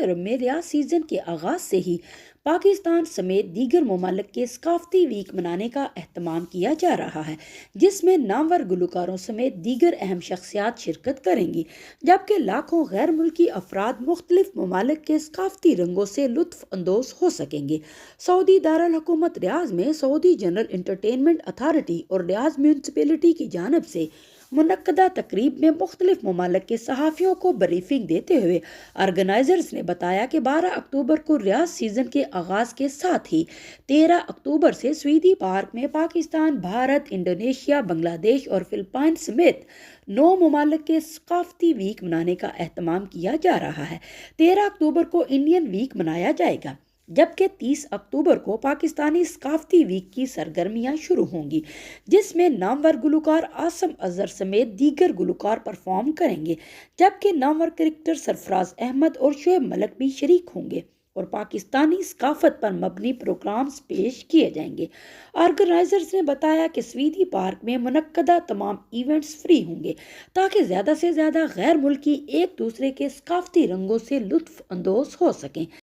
عرب میں ریاض سیزن کے آغاز سے ہی پاکستان سمیت دیگر ممالک کے ثقافتی ویک منانے کا اہتمام کیا جا رہا ہے، جس میں نامور گلوکاروں سمیت دیگر اہم شخصیات شرکت کریں گی، جبکہ لاکھوں غیر ملکی افراد مختلف ممالک کے ثقافتی رنگوں سے لطف اندوز ہو سکیں گے۔ سعودی دارالحکومت ریاض میں سعودی جنرل انٹرٹینمنٹ اتھارٹی اور ریاض میونسپلٹی کی جانب سے منعقدہ تقریب میں مختلف ممالک کے صحافیوں کو بریفنگ دیتے ہوئے آرگنائزرز نے بتایا کہ 12 اکتوبر کو ریاض سیزن کے آغاز کے ساتھ ہی 13 اکتوبر سے سویدی پارک میں پاکستان، بھارت، انڈونیشیا، بنگلہ دیش اور فلپائن سمیت 9 ممالک کے ثقافتی ویک منانے کا اہتمام کیا جا رہا ہے۔ 13 اکتوبر کو انڈین ویک منایا جائے گا، جبکہ 30 اکتوبر کو پاکستانی ثقافتی ویک کی سرگرمیاں شروع ہوں گی، جس میں نامور گلوکار عاصم اظہر سمیت دیگر گلوکار پرفارم کریں گے، جبکہ نامور کرکٹر سرفراز احمد اور شعیب ملک بھی شریک ہوں گے اور پاکستانی ثقافت پر مبنی پروگرامز پیش کیے جائیں گے۔ آرگنائزرز نے بتایا کہ سویدی پارک میں منعقدہ تمام ایونٹس فری ہوں گے تاکہ زیادہ سے زیادہ غیر ملکی ایک دوسرے کے ثقافتی رنگوں سے لطف اندوز ہو سکیں۔